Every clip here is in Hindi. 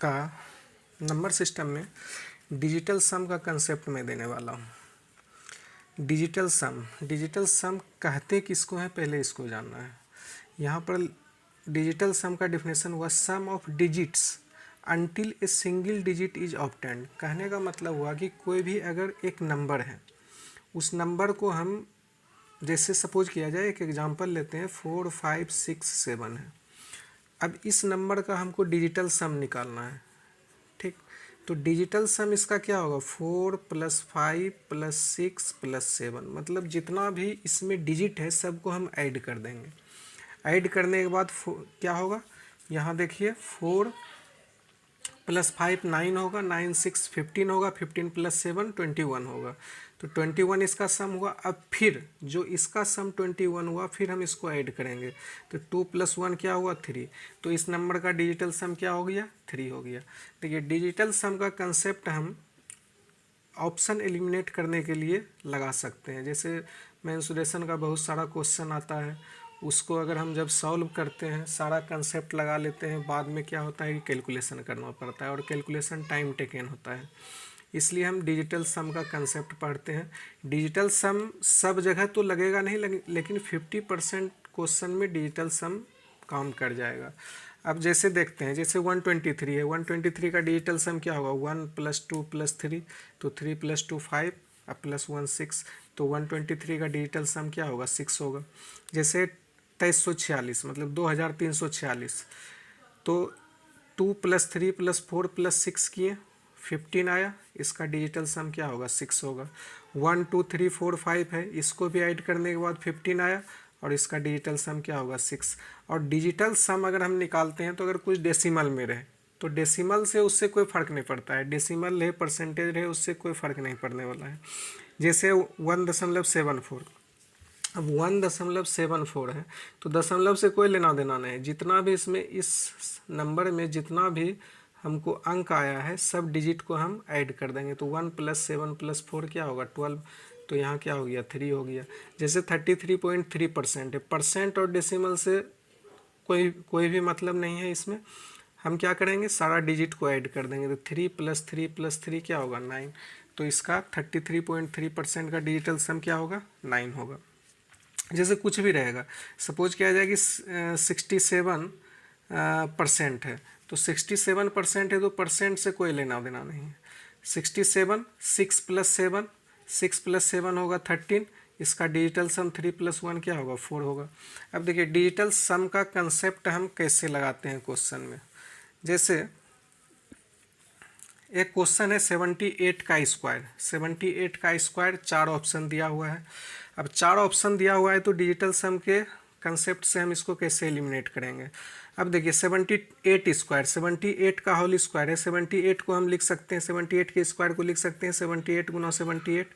का नंबर सिस्टम में डिजिटल सम का कंसेप्ट मैं देने वाला हूँ। डिजिटल सम कहते किसको है, पहले इसको जानना है। यहाँ पर डिजिटल सम का डिफिनेशन हुआ sum of digits until a single digit is obtained. कहने का मतलब हुआ कि कोई भी अगर एक नंबर है, उस नंबर को हम जैसे सपोज किया जाए, एक एग्जांपल लेते हैं 4 5 6 7 है। अब इस नंबर का हमको डिजिटल सम निकालना है, ठीक। तो डिजिटल सम इसका क्या होगा, 4 + 5 + 6 + 7, मतलब जितना भी इसमें डिजिट है सबको हम ऐड कर देंगे। ऐड करने के बाद क्या होगा, यहाँ देखिए 4 + 5 9 होगा, 9 6 15 होगा, 15 + 7 21 होगा। तो 21 इसका सम हुआ। अब फिर जो इसका सम 21 हुआ, फिर हम इसको ऐड करेंगे तो 2 + 1 क्या हुआ 3। तो इस नंबर का डिजिटल सम क्या हो गया, 3 हो गया। देखिए डिजिटल सम का कंसेप्ट हम ऑप्शन एलिमिनेट करने के लिए लगा सकते हैं। जैसे मेंसुरेशन का बहुत सारा क्वेश्चन आता है, उसको अगर हम जब सॉल्व करते हैं सारा कंसेप्ट लगा लेते हैं, बाद में क्या होता है कि कैलकुलेशन करना पड़ता है और कैलकुलेशन टाइम टेकन होता है। इसलिए हम डिजिटल सम का कंसेप्ट पढ़ते हैं। डिजिटल सम सब जगह तो लगेगा नहीं, लेकिन 50% क्वेश्चन में डिजिटल सम काम कर जाएगा। अब जैसे देखते हैं, जैसे 123 है, 123 का डिजिटल सम क्या होगा, 1 + 2 + 3, तो 3 + 2 5 और +1 6, तो 123 का डिजिटल सम क्या होगा, 6 होगा। जैसे 2346 मतलब 2346, तो 2 + 3 + 4 + 6 किए 15 आया, इसका डिजिटल सम क्या होगा, 6 होगा। 1 2 3 4 5 है, इसको भी ऐड करने के बाद 15 आया और इसका डिजिटल सम क्या होगा, 6। और डिजिटल सम अगर हम निकालते हैं तो अगर कुछ डेसिमल में रहे तो डेसिमल से उससे कोई फ़र्क नहीं पड़ता है, डेसिमल है परसेंटेज रहे उससे कोई फ़र्क नहीं पड़ने वाला है। जैसे 1.74, अब 1.74 है तो दशमलव से कोई लेना देना नहीं है। जितना भी इसमें इस नंबर में जितना भी हमको अंक आया है सब डिजिट को हम ऐड कर देंगे। तो 1 + 7 + 4 क्या होगा, 12। तो यहाँ क्या हो गया, 3 हो गया। जैसे 33.3% है, परसेंट और डेसिमल से कोई भी मतलब नहीं है इसमें। हम क्या करेंगे, सारा डिजिट को ऐड कर देंगे। तो 3 + 3 + 3 क्या होगा, 9। तो इसका 33.3% का डिजिटल सम क्या होगा, 9 होगा। जैसे कुछ भी रहेगा, सपोज किया जाए कि 67% है, तो 67% है तो परसेंट से कोई लेना देना नहीं है। 67 6 + 7, 6 + 7 होगा 13, इसका डिजिटल सम 3 + 1 क्या होगा, 4 होगा। अब देखिए डिजिटल सम का कंसेप्ट हम कैसे लगाते हैं क्वेश्चन में। जैसे एक क्वेश्चन है 78 का स्क्वायर, 78 का स्क्वायर 4 ऑप्शन दिया हुआ है। अब 4 ऑप्शन दिया हुआ है तो डिजिटल सम के कंसेप्ट से हम इसको कैसे एलिमिनेट करेंगे। अब देखिए 78 स्क्वायर, 78 का होल स्क्वायर है, 78 को हम लिख सकते हैं, 78 के स्क्वायर को लिख सकते हैं 78 × 78।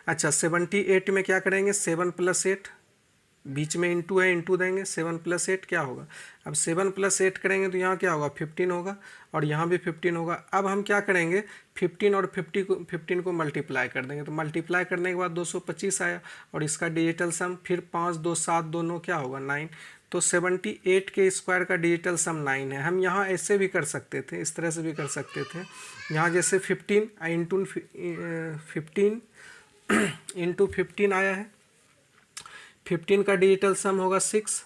अच्छा 78 में क्या करेंगे, 7 + 8, बीच में इंटू है, इंटू देंगे, 7 + 8 क्या होगा। अब 7 + 8 करेंगे तो यहाँ क्या होगा, 15 होगा और यहाँ भी 15 होगा। अब हम क्या करेंगे, 15 और 15 को मल्टीप्लाई कर देंगे। तो मल्टीप्लाई करने के बाद 225 आया और इसका डिजिटल सम फिर 5 2 7 2 9 क्या होगा, 9। तो 78 के स्क्वायर का डिजिटल सम 9 है। हम यहाँ ऐसे भी कर सकते थे, इस तरह से भी कर सकते थे। यहाँ जैसे 15 इंटू 15 आया है, 15 का डिजिटल सम होगा 6,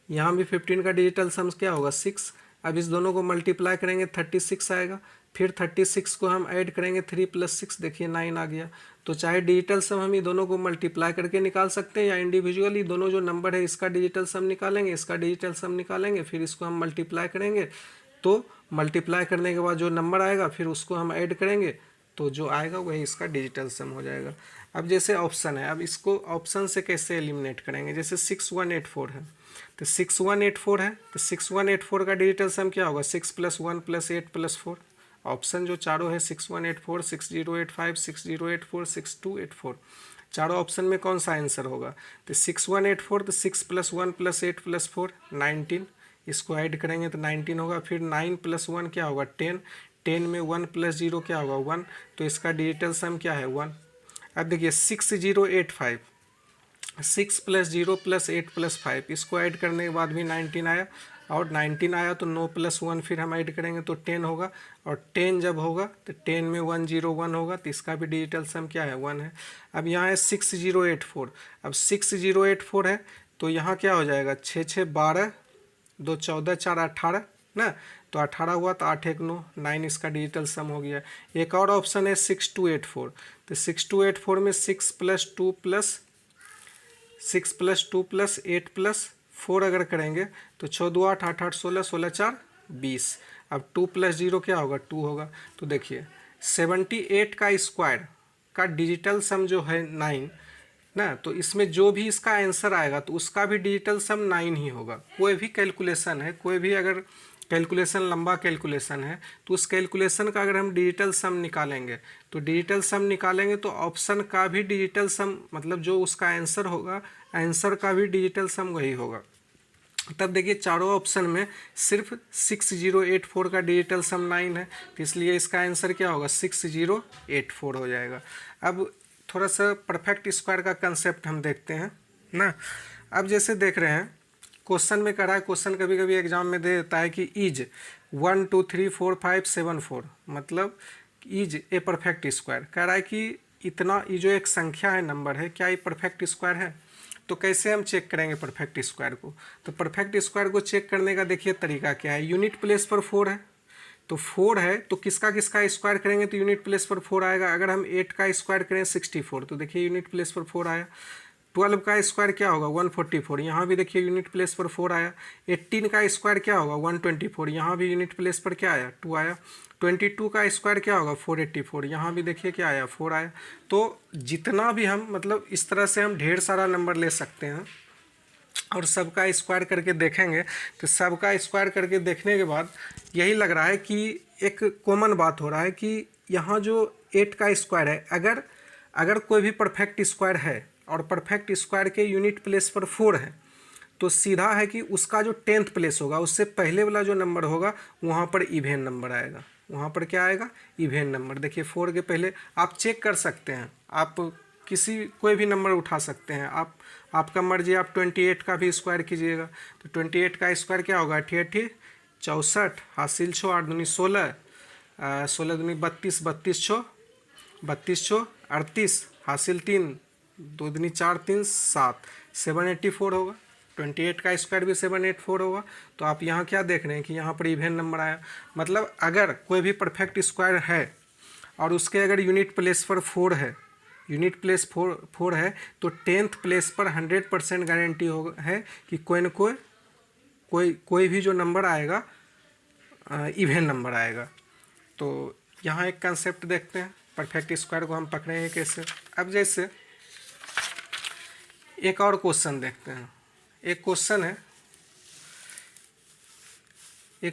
यहाँ भी 15 का डिजिटल सम क्या होगा, 6। अब इस दोनों को मल्टीप्लाई करेंगे 36 आएगा, फिर 36 को हम ऐड करेंगे 3 + 6, देखिए 9 आ गया। तो चाहे डिजिटल सम हम ये दोनों को मल्टीप्लाई करके निकाल सकते हैं या इंडिविजुअली दोनों जो नंबर है इसका डिजिटल सम निकालेंगे, इसका डिजिटल सम निकालेंगे, फिर इसको हम मल्टीप्लाई करेंगे। तो मल्टीप्लाई करने के बाद जो नंबर आएगा फिर उसको हम ऐड करेंगे, तो जो आएगा वही इसका डिजिटल सम हो जाएगा। अब जैसे ऑप्शन है, अब इसको ऑप्शन से कैसे एलिमिनेट करेंगे। जैसे 6184 है, तो 6184 है तो 6184 का डिजिटल सम क्या होगा, 6 + 1 + 8 + 4। ऑप्शन जो चारों है 6184, 6085, 6084, 6284, चारों ऑप्शन में कौन सा आंसर होगा। तो 6184, तो 6 + 1 + 8 + 4 19, इसको ऐड करेंगे तो 19 होगा। फिर 9 + 1 क्या होगा, 10, 10 में 1 + 0 क्या होगा, 1, तो इसका डिजिटल सम क्या है, 1। अब देखिए 6085, 6 + 0 + 8 + 5, इसको ऐड करने के बाद भी 19 आया और 19 आया तो 9 + 1 फिर हम ऐड करेंगे तो 10 होगा, और 10 जब होगा तो 10 में 101 होगा, तो इसका भी डिजिटल सम क्या है 1 है। अब यहाँ है 6084, अब 6084 है तो यहाँ क्या हो जाएगा 6 6 12, 2 14 4 18 ना, तो 18 हुआ तो 8 1 9 9, इसका डिजिटल सम हो गया। एक और ऑप्शन है 6284, तो 6284 में 6 + 2 + 8 + 4 अगर करेंगे तो 6 2 8 8 8 16 16 4 20। अब 2 + 0 क्या होगा 2 होगा। तो देखिए 78 का स्क्वायर का डिजिटल सम जो है 9 ना, तो इसमें जो भी इसका आंसर आएगा तो उसका भी डिजिटल सम 9 ही होगा। कोई भी कैलकुलेशन है, कोई भी अगर कैलकुलेशन लंबा कैलकुलेशन है तो उस कैलकुलेशन का अगर हम डिजिटल सम निकालेंगे तो डिजिटल सम निकालेंगे तो ऑप्शन का भी डिजिटल सम, मतलब जो उसका आंसर होगा आंसर का भी डिजिटल सम वही होगा। तब देखिए चारों ऑप्शन में सिर्फ 6084 का डिजिटल सम 9 है, तो इसलिए इसका आंसर क्या होगा 6084 हो जाएगा। अब थोड़ा सा परफेक्ट स्क्वायर का कंसेप्ट हम देखते हैं ना। अब जैसे देख रहे हैं क्वेश्चन में कह रहा है, क्वेश्चन कभी कभी एग्जाम में दे देता है कि इज 1 2 3 4 5 7 4, मतलब इज ए परफेक्ट स्क्वायर। कह रहा है कि इतना, ये जो एक संख्या है नंबर है, क्या ये परफेक्ट स्क्वायर है। तो कैसे हम चेक करेंगे परफेक्ट स्क्वायर को, तो परफेक्ट स्क्वायर को चेक करने का देखिए तरीका क्या है। यूनिट प्लेस पर 4 है, तो 4 है तो किसका किसका स्क्वायर करेंगे तो यूनिट प्लेस पर 4 आएगा। अगर हम 8 का स्क्वायर करें 64, तो देखिए यूनिट प्लेस पर 4 आया। 12 का स्क्वायर क्या होगा 144, यहाँ भी देखिए यूनिट प्लेस पर 4 आया। 18 का स्क्वायर क्या होगा 124, यहाँ भी यूनिट प्लेस पर क्या आया 2 आया। 22 का स्क्वायर क्या होगा 484, यहाँ भी देखिए क्या आया 4 आया। तो जितना भी हम, मतलब इस तरह से हम ढेर सारा नंबर ले सकते हैं और सबका स्क्वायर करके देखेंगे, तो सबका स्क्वायर करके देखने के बाद यही लग रहा है कि एक कॉमन बात हो रहा है कि यहाँ जो 8 का स्क्वायर है, अगर कोई भी परफेक्ट स्क्वायर है और परफेक्ट स्क्वायर के यूनिट प्लेस पर 4 है, तो सीधा है कि उसका जो 10th प्लेस होगा उससे पहले वाला जो नंबर होगा वहाँ पर इवेन नंबर आएगा। वहाँ पर क्या आएगा इवेन नंबर। देखिए 4 के पहले आप चेक कर सकते हैं, आप किसी कोई भी नंबर उठा सकते हैं, आपका मर्जी, आप 28 का भी स्क्वायर कीजिएगा। तो 28 का स्क्वायर क्या होगा 88 64 हासिल 6 8 दूनी 16 16 दूनी 32 32 छो 32 छो 38 हासिल 3 2 दूनी 4 3 7 784 होगा। 28 का स्क्वायर भी 784 होगा। तो आप यहाँ क्या देख रहे हैं कि यहाँ पर इवेन नंबर आया, मतलब अगर कोई भी परफेक्ट स्क्वायर है और उसके अगर यूनिट प्लेस पर 4 है, यूनिट प्लेस 4 है, तो 10th प्लेस पर 100% गारंटी हो है कि कोई न कोई भी जो नंबर आएगा इवेन नंबर आएगा। तो यहाँ एक कंसेप्ट देखते हैं परफेक्ट स्क्वायर को हम पकड़े हैं कैसे। अब जैसे एक और क्वेश्चन देखते हैं। एक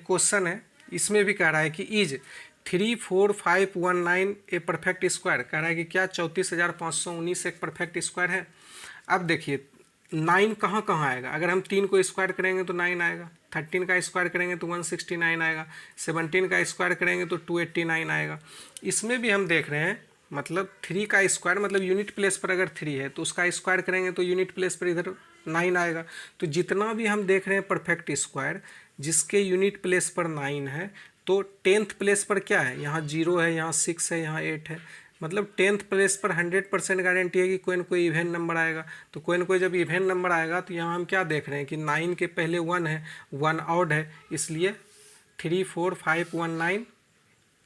क्वेश्चन है इसमें भी कह रहा है कि इज 34519 ए परफेक्ट स्क्वायर। कह रहा है कि क्या 34,519 एक परफेक्ट स्क्वायर है। अब देखिए 9 कहाँ कहाँ आएगा, अगर हम 3 को स्क्वायर करेंगे तो 9 आएगा, 13 का स्क्वायर करेंगे तो 169 आएगा, 17 का स्क्वायर करेंगे तो 289 आएगा। इसमें भी हम देख रहे हैं, मतलब 3 का स्क्वायर, मतलब यूनिट प्लेस पर अगर 3 है तो उसका स्क्वायर करेंगे तो यूनिट प्लेस पर इधर 9 आएगा। तो जितना भी हम देख रहे हैं परफेक्ट स्क्वायर जिसके यूनिट प्लेस पर 9 है, तो 10th प्लेस पर क्या है, यहाँ 0 है, यहाँ 6 है, यहाँ 8 है, मतलब 10th प्लेस पर 100% गारंटी है कि कोई न कोई इवेन नंबर आएगा। तो कोई न कोई जब इवेन नंबर आएगा तो यहाँ हम क्या देख रहे हैं कि 9 के पहले 1 है, 1 ऑड है, इसलिए 34519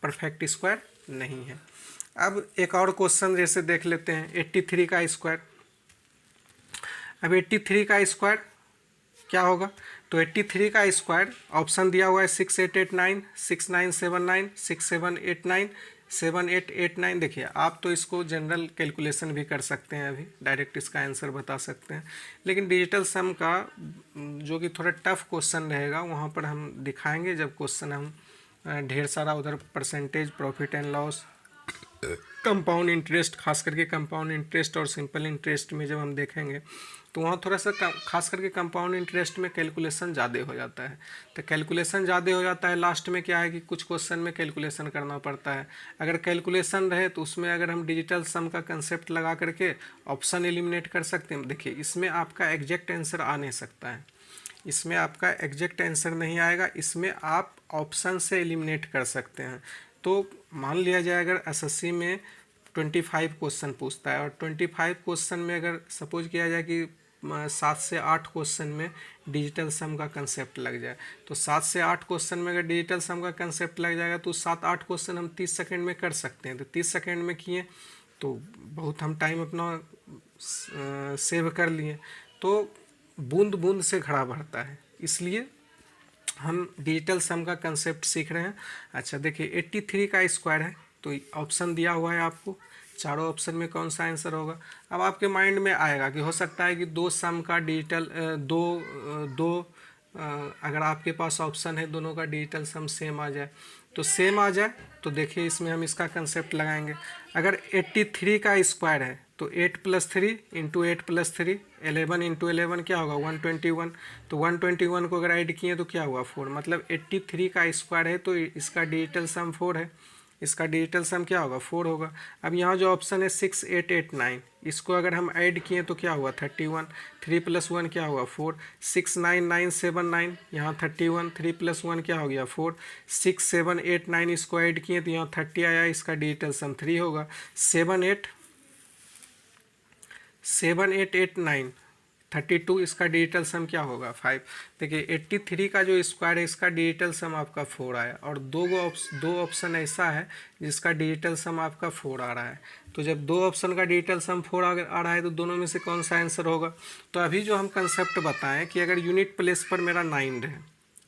परफेक्ट स्क्वायर नहीं है। अब एक और क्वेश्चन जैसे देख लेते हैं 83 का स्क्वायर। अब 83 का स्क्वायर क्या होगा, तो 83 का स्क्वायर ऑप्शन दिया हुआ है 6889 6979 6789 7889। देखिए आप तो इसको जनरल कैलकुलेशन भी कर सकते हैं, अभी डायरेक्ट इसका आंसर बता सकते हैं, लेकिन डिजिटल सम का जो कि थोड़ा टफ क्वेश्चन रहेगा वहाँ पर हम दिखाएंगे जब क्वेश्चन हम ढेर सारा उधर percentage, profit and loss, compound interest, खास करके कंपाउंड इंटरेस्ट और सिंपल इंटरेस्ट में जब हम देखेंगे तो वहाँ थोड़ा सा खास करके कंपाउंड इंटरेस्ट में कैलकुलेशन ज़्यादा हो जाता है। तो कैलकुलेशन ज़्यादा हो जाता है, लास्ट में क्या है कि कुछ क्वेश्चन में कैलकुलेशन करना पड़ता है। अगर कैलकुलेशन रहे तो उसमें अगर हम डिजिटल सम का कंसेप्ट लगा करके ऑप्शन एलिमिनेट कर सकते हैं। देखिए इसमें आपका एग्जैक्ट आंसर आ नहीं सकता है, इसमें आपका एग्जैक्ट आंसर नहीं आएगा, इसमें आप ऑप्शन से एलिमिनेट कर सकते हैं। तो मान लिया जाए अगर एसएससी में 25 क्वेश्चन पूछता है और 25 क्वेश्चन में अगर सपोज किया जाए कि 7 से 8 क्वेश्चन में डिजिटल सम का कंसेप्ट लग जाए, तो 7 से 8 क्वेश्चन में अगर डिजिटल सम का कंसेप्ट लग जाएगा तो 7-8 क्वेश्चन हम 30 सेकेंड में कर सकते हैं। तो 30 सेकेंड में किए तो बहुत हम टाइम अपना सेव कर लिए। तो बूंद बूंद से घड़ा भरता है, इसलिए हम डिजिटल सम का कंसेप्ट सीख रहे हैं। अच्छा देखिए 83 का स्क्वायर है, तो ऑप्शन दिया हुआ है आपको, चारों ऑप्शन में कौन सा आंसर होगा। अब आपके माइंड में आएगा कि हो सकता है कि दो सम का डिजिटल अगर आपके पास ऑप्शन है दोनों का डिजिटल सम सेम आ जाए, तो सेम आ जाए तो देखिए इसमें हम इसका कंसेप्ट लगाएंगे। अगर 83 का स्क्वायर है तो 8 + 3 × 8 + 3 11 × 11 क्या होगा 121। तो 121 को अगर ऐड किए तो क्या हुआ 4, मतलब 83 का स्क्वायर है तो इसका डिजिटल सम 4 है, इसका डिजिटल सम क्या होगा 4 होगा। अब यहाँ जो ऑप्शन है 6 8 8 9, इसको अगर हम ऐड किए तो क्या हुआ 31, 3 + 1 क्या हुआ 4, 6 9 9 7 9, यहाँ 31, 3 + 1 क्या हो गया 4, 6 7 8 9 इसको ऐड किए तो यहाँ 30 आया, इसका डिजिटल सम 3 होगा। 7 8 8 9 32, इसका डिजिटल सम क्या होगा 5। देखिए 83 का जो स्क्वायर है इसका डिजिटल सम आपका 4 आया, और दो ऑप्शन ऐसा है जिसका डिजिटल सम आपका 4 आ रहा है। तो जब दो ऑप्शन का डिजिटल सम 4 आ रहा है तो दोनों में से कौन सा आंसर होगा। तो अभी जो हम कंसेप्ट बताएं कि अगर यूनिट प्लेस पर मेरा 9 रहे,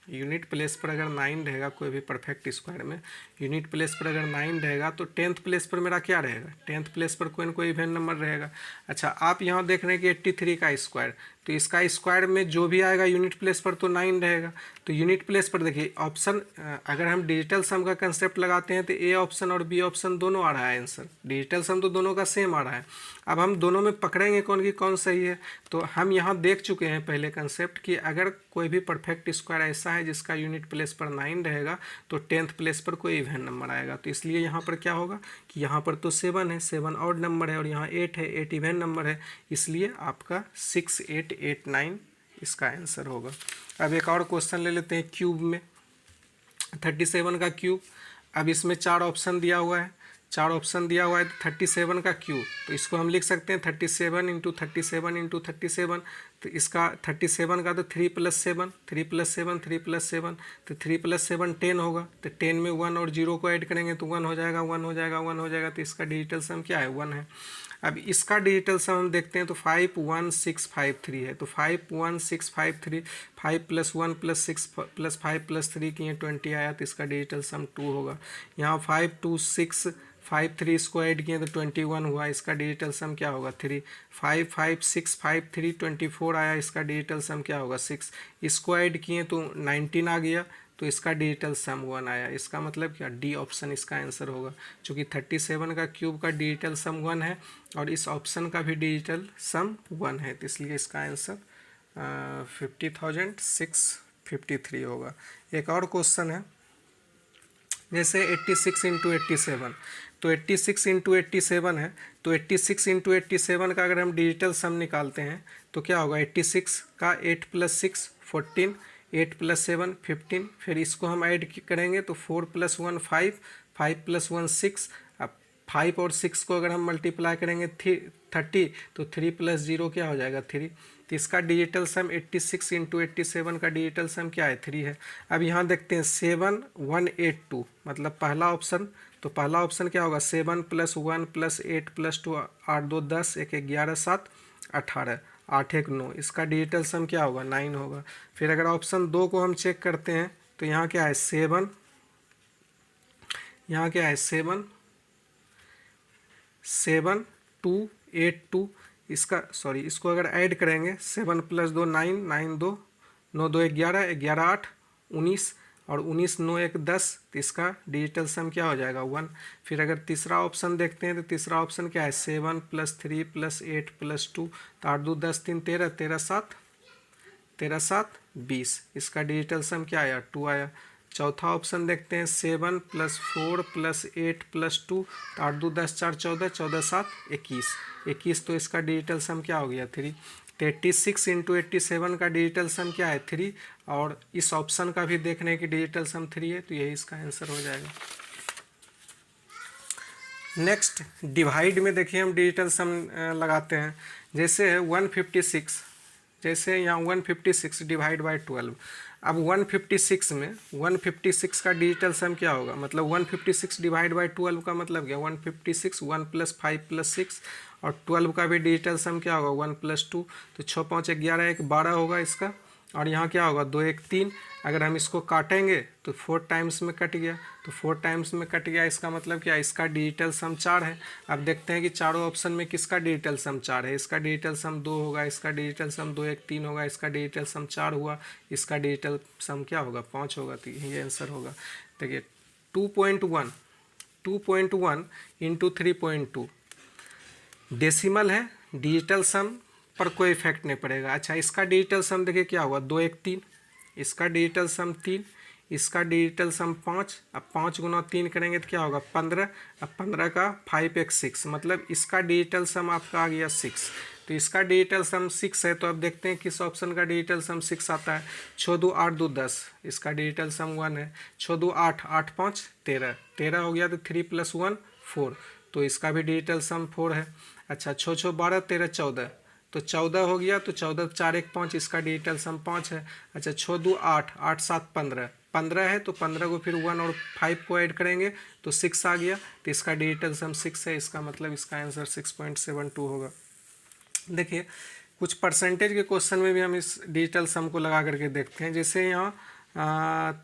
यूनिट प्लेस पर अगर 9 रहेगा कोई भी परफेक्ट स्क्वायर में यूनिट प्लेस पर अगर 9 रहेगा तो 10th प्लेस पर मेरा क्या रहेगा, 10th प्लेस पर कोई ना कोई इवेंट नंबर रहेगा। अच्छा आप यहाँ देख रहे हैं कि 83 का स्क्वायर, तो इसका स्क्वायर में जो भी आएगा यूनिट प्लेस पर तो 9 रहेगा। तो यूनिट प्लेस पर देखिए ऑप्शन, अगर हम डिजिटल सम का कंसेप्ट लगाते हैं तो ए ऑप्शन और बी ऑप्शन दोनों आ रहा है आंसर, डिजिटल सम तो दोनों का सेम आ रहा है। अब हम दोनों में पकड़ेंगे कौन की कौन सही है। तो हम यहाँ देख चुके हैं पहले कंसेप्ट कि अगर कोई भी परफेक्ट स्क्वायर ऐसा है जिसका यूनिट प्लेस पर 9 रहेगा तो 10th प्लेस पर कोई इवेंट नंबर आएगा। तो इसलिए यहाँ पर क्या होगा कि यहाँ पर तो 7 है, 7 ऑड नंबर है, और यहाँ 8 है, 8 इवेंट नंबर है, इसलिए आपका 6 8 8 9 इसका आंसर होगा। अब एक और क्वेश्चन ले लेते हैं क्यूब में, 37 का क्यूब। अब इसमें 4 ऑप्शन दिया हुआ है, 4 ऑप्शन दिया हुआ है, तो 37 का क्यूब, तो इसको हम लिख सकते हैं 37 × 37 × 37। तो इसका 37 का तो 3 + 7 3 + 7 3 + 7, तो 3 + 7 10 होगा। तो 10 में 1 और 0 को ऐड करेंगे तो 1 हो जाएगा, 1 हो जाएगा, 1 हो जाएगा। तो इसका डिजिटल सम क्या है 1 है। अब इसका डिजिटल सम हम देखते हैं तो 51653 है, तो 51653, 5 + 1 + 6 + 5 + 3 किए 20 आया, तो इसका डिजिटल सम 2 होगा। यहाँ 52653 इसको ऐड किए तो 21 हुआ, इसका डिजिटल सम क्या होगा 3। 55653 24 आया, इसका डिजिटल सम क्या होगा 6। इसको ऐड किए तो 19 आ गया, तो इसका डिजिटल सम 1 आया। इसका मतलब क्या डी ऑप्शन इसका आंसर होगा, क्योंकि 37 का क्यूब का डिजिटल सम 1 है और इस ऑप्शन का भी डिजिटल सम 1 है, तो इसलिए इसका आंसर 50,653 होगा। एक और क्वेश्चन है, जैसे 86 × 87, तो 86 × 87 है, तो 86 × 87 का अगर हम डिजिटल सम निकालते हैं तो क्या होगा 86 का 8 + 6 14, 8 + 7 15, फिर इसको हम ऐड करेंगे तो 4 + 1 5, 5 + 1 6। अब 5 और 6 को अगर हम मल्टीप्लाई करेंगे 30, तो 3 + 0 क्या हो जाएगा 3। तो इसका डिजिटल सम 86 × 87 का डिजिटल सम क्या है 3 है। अब यहाँ देखते हैं 7182, मतलब पहला ऑप्शन, तो पहला ऑप्शन क्या होगा 7 + 1 + 8 + 2 8 2 10 1 11 7 18 8 1 9, इसका डिजिटल सम क्या होगा 9 होगा। फिर अगर ऑप्शन 2 को हम चेक करते हैं तो यहाँ क्या है 7, यहाँ क्या है 7 7 2 8 2, इसका सॉरी इसको अगर ऐड करेंगे 7 + 2 9 9 2 9 2 11 11 8 19 और 19 9 1 10, तो इसका डिजिटल सम क्या हो जाएगा 1। फिर अगर तीसरा ऑप्शन देखते हैं तो तीसरा ऑप्शन क्या है 7 + 3 + 8 + 2, तो 8 2 10 3 13 13 7 20, इसका डिजिटल सम क्या आया 2 आया। चौथा ऑप्शन देखते हैं 7 + 4 + 8 + 2, तो 8 2 10 4 14 14 7 21, तो इसका डिजिटल सम क्या हो गया 3। तो 86 इंटू 87 का डिजिटल सम क्या है 3, और इस ऑप्शन का भी देखने की डिजिटल सम 3 है, तो यही इसका आंसर हो जाएगा। नेक्स्ट डिवाइड में देखिए हम डिजिटल सम लगाते हैं। जैसे 156, जैसे यहाँ 156 डिवाइड बाई 12। अब 156 में 156 का डिजिटल सम क्या होगा, मतलब 156 डिवाइड बाई 12 का मतलब क्या, 156 1 + 5 + 6, और 12 का भी डिजिटल सम क्या होगा 1 + 2, तो 6 × 5 = 11, 1 12 होगा इसका, और यहाँ क्या होगा 2 1 3। अगर हम इसको काटेंगे तो 4 टाइम्स में कट गया, तो 4 टाइम्स में कट गया, इसका मतलब क्या, इसका डिजिटल सम 4 है। अब देखते हैं कि चारों ऑप्शन में किसका डिजिटल सम 4 है। इसका डिजिटल सम 2 होगा, इसका डिजिटल सम 2 1 3 होगा, इसका डिजिटल सम 4 हुआ, इसका डिजिटल सम क्या होगा 5 होगा, तो ये आंसर होगा। देखिए 2.1 इंटू 3.2 डेसिमल है, डिजिटल सम पर कोई इफेक्ट नहीं पड़ेगा। अच्छा, इसका डिजिटल सम देखिए क्या हुआ 2 1 3, इसका डिजिटल सम 3, इसका डिजिटल सम 5। अब 5 × 3 करेंगे तो क्या होगा 15, अब 15 का 5 1 6, मतलब इसका डिजिटल सम आपका आ गया 6। तो इसका डिजिटल सम 6 है, तो अब देखते हैं किस ऑप्शन का डिजिटल सम 6 आता है। 6 2 8 2 10, इसका डिजिटल सम 1 है। 6 2 8 8 5 13, 13 हो गया, तो 3 + 1 4, तो इसका भी डिजिटल सम 4 है। अच्छा, 6 6 12 13 14, तो 14 हो गया, तो 14 4 1 5, इसका डिजिटल सम 5 है। अच्छा, 6 2 8 8 7 15, 15 है, तो 15 को फिर 1 और 5 को ऐड करेंगे तो 6 आ गया, तो इसका डिजिटल सम 6 है। इसका मतलब इसका आंसर 6.72 होगा। देखिए कुछ परसेंटेज के क्वेश्चन में भी हम इस डिजिटल सम को लगा करके देखते हैं। जैसे यहाँ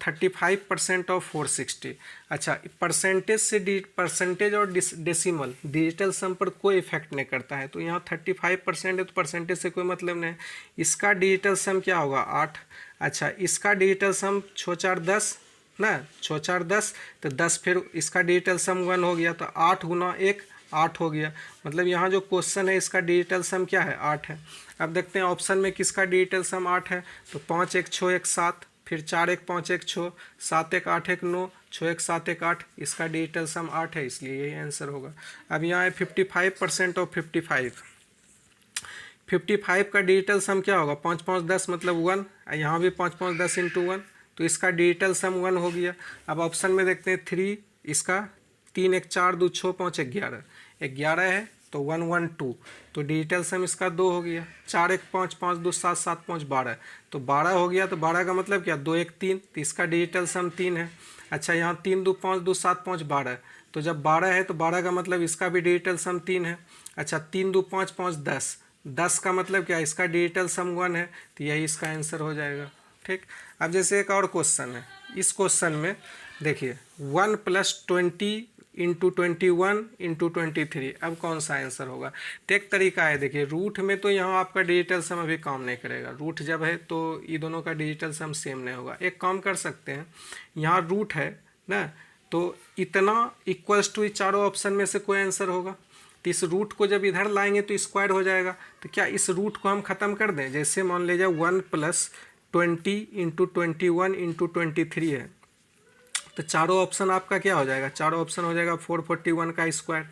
35% ऑफ 460। अच्छा, परसेंटेज और डेसिमल डिजिटल सम पर कोई इफेक्ट नहीं करता है, तो यहाँ 35% है, तो परसेंटेज से कोई मतलब नहीं है। इसका डिजिटल सम क्या होगा 8। अच्छा, इसका डिजिटल सम 6 4 10 ना, 6 4 10, तो 10 फिर इसका डिजिटल सम 1 हो गया, तो 8 × 1 8 हो गया। मतलब यहाँ जो क्वेश्चन है इसका डिजिटल सम क्या है 8 है। अब देखते हैं ऑप्शन में किसका डिजिटल सम 8 है, तो 5 1 6 1 7, फिर 4 1 5 1 6, 7 1 8 1 9, 6 1 7 1 8, इसका डिजिटल सम 8 है, इसलिए यही आंसर होगा। अब यहाँ है 55% ऑफ 55 का डिजिटल सम क्या होगा 5 5 10 मतलब 1, यहाँ भी 5 5 10 × 1, तो इसका डिजिटल सम 1 हो गया। अब ऑप्शन में देखते हैं 3, इसका 3 1 4 2 6 5 11, 11 है, तो 1 1 2, तो डिजिटल सम इसका 2 हो गया। 4 1 5 5 2 7 7 5 12, तो 12 हो गया, तो 12 का मतलब क्या 2 1 3, तो इसका डिजिटल सम 3 है। अच्छा, यहाँ 3 2 5 2 7 5 12, तो जब 12 है तो 12 का मतलब इसका भी डिजिटल सम 3 है। अच्छा, 3 2 5 5 10, 10 का मतलब क्या इसका डिजिटल सम 1 है, तो यही इसका आंसर हो जाएगा। ठीक, अब जैसे एक और क्वेश्चन है। इस क्वेश्चन में देखिए 1 + 20 इंटू 21 इंटू 23, अब कौन सा आंसर होगा। तो एक तरीका है, देखिए रूट में तो यहाँ आपका डिजिटल सम अभी काम नहीं करेगा, रूट जब है तो ये दोनों का डिजिटल सम सेम नहीं होगा। एक काम कर सकते हैं, यहाँ रूट है ना, तो इतना इक्वल्स टू चारों ऑप्शन में से कोई आंसर होगा, तो इस रूट को जब इधर लाएंगे तो स्क्वायर हो जाएगा। तो क्या इस रूट को हम ख़त्म कर दें, जैसे मान लीजिए 1 + 20 इंटू 21 इंटू 23 है, तो चारों ऑप्शन आपका क्या हो जाएगा, चारों ऑप्शन हो जाएगा 441 का स्क्वायर,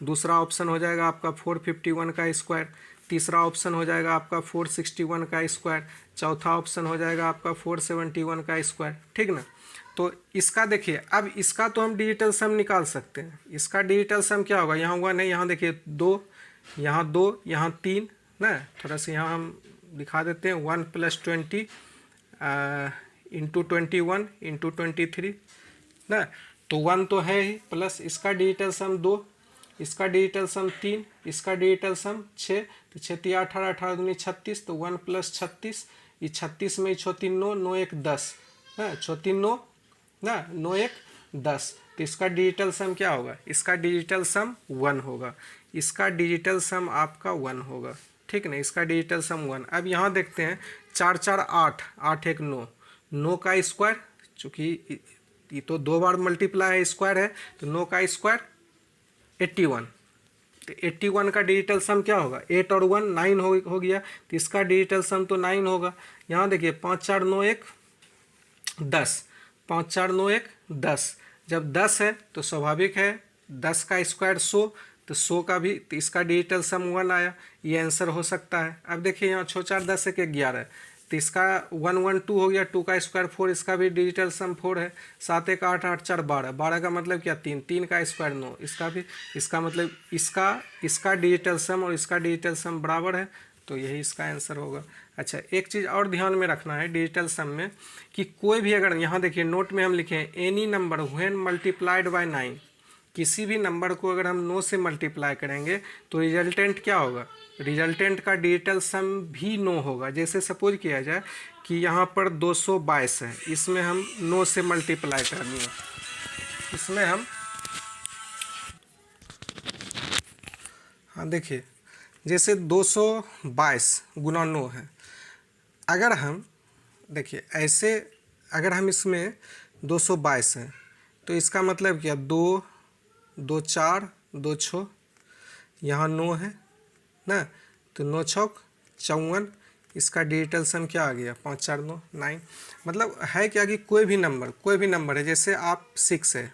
दूसरा ऑप्शन हो जाएगा आपका 451 का स्क्वायर, तीसरा ऑप्शन हो जाएगा आपका 461 का स्क्वायर, चौथा ऑप्शन हो जाएगा आपका 471 का स्क्वायर। ठीक ना, तो इसका देखिए, अब इसका तो हम डिजिटल सम निकाल सकते हैं। इसका डिजिटल सम क्या होगा, यहाँ 1 है, यहाँ देखिए 2, यहाँ 2, यहाँ 3 ना, थोड़ा सा यहाँ हम दिखा देते हैं 1 + 20 इंटू 21 इंटू 23 ना, तो 1 तो है ही, प्लस इसका डिजिटल सम 2, इसका डिजिटल सम 3, इसका डिजिटल सम 6, तो 6 3 18 18 दूनी 36, तो 1 + 36, ये 36 में 6 3 9 9 1 10 ना, 6 3 9 ना, 9 1 10, तो इसका डिजिटल सम क्या होगा, इसका डिजिटल सम 1 होगा, इसका डिजिटल सम आपका 1 होगा। ठीक ना, इसका डिजिटल सम 1। अब यहाँ देखते हैं 4 4 8 8 1 9, 9 का स्क्वायर, चूँकि ये तो 2 बार मल्टीप्लाई है, स्क्वायर है, तो 9 का स्क्वायर 81, तो 81 का डिजिटल सम क्या होगा 8 और 1 9 हो गया, तो इसका डिजिटल सम तो 9 होगा। यहाँ देखिए 5 4 9 1 10, 5 4 9 1 10, जब 10 है तो स्वाभाविक है 10 का स्क्वायर 100, तो 100 का भी, तो इसका डिजिटल सम 1 आया, ये आंसर हो सकता है। अब देखिए यहाँ 6 4 10 1 11, तो इसका 1 1 2 हो गया, 2 का स्क्वायर 4, इसका भी डिजिटल सम 4 है। 7 1 8 8 4 12, 12 का मतलब क्या 3, 3 का स्क्वायर 9, इसका भी, इसका मतलब इसका डिजिटल सम और इसका डिजिटल सम बराबर है, तो यही इसका आंसर होगा। अच्छा, एक चीज़ और ध्यान में रखना है डिजिटल सम में कि कोई भी, अगर यहाँ देखिए नोट में हम लिखे हैं any number when multiplied by 9, किसी भी नंबर को अगर हम 9 से मल्टीप्लाई करेंगे तो रिजल्टेंट क्या होगा, रिजल्टेंट का डिजिटल सम भी 9 होगा। जैसे सपोज किया जाए कि यहाँ पर 222 है, इसमें हम 9 से मल्टीप्लाई कर दिए, इसमें हम, हाँ देखिए जैसे 222 गुना 9 है, अगर हम देखिए ऐसे, अगर हम इसमें 222 है तो इसका मतलब क्या, 2 2 4 2 6, यहाँ 9 है ना, तो 9 छौक 54, इसका डिजिटल सम क्या आ गया 5 4 9 9। मतलब है क्या कि कोई भी नंबर है, जैसे आप 6 है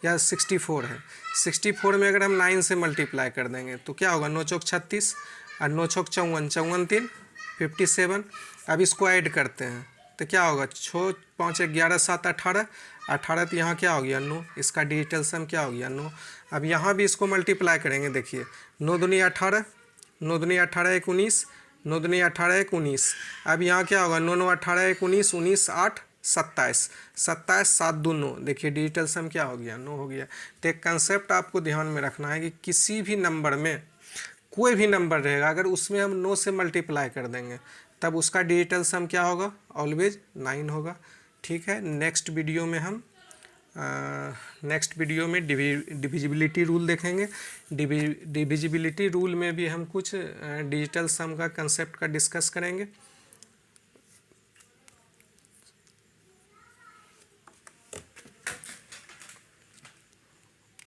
या 64 है, 64 में अगर हम 9 से मल्टीप्लाई कर देंगे तो क्या होगा, 9 चौक 36 और 9 छौक 54, 54 3 57। अब इसको ऐड करते हैं तो क्या होगा, 6 5 11 7 18, 18 तो यहाँ क्या हो गया 9, इसका डिजिटल सम क्या हो गया 9। अब यहाँ भी इसको मल्टीप्लाई करेंगे, देखिए 9 दूनी 18, 9 दूनी 18 1 19, 9 दूनी 18 1 19। अब यहाँ क्या होगा, 9 9 18 1 19, 19 8 27, 27 7 2 9, देखिए डिजिटल सम क्या हो गया 9 हो गया। तो एक कंसेप्ट आपको ध्यान में रखना है कि किसी भी नंबर में, कोई भी नंबर रहेगा अगर उसमें हम 9 से मल्टीप्लाई कर देंगे तब उसका डिजिटल सम क्या होगा, ऑलवेज 9 होगा। ठीक है, नेक्स्ट वीडियो में डिविजिबिलिटी रूल देखेंगे। डिविजिबिलिटी रूल में भी हम कुछ डिजिटल सम का कंसेप्ट का डिस्कस करेंगे।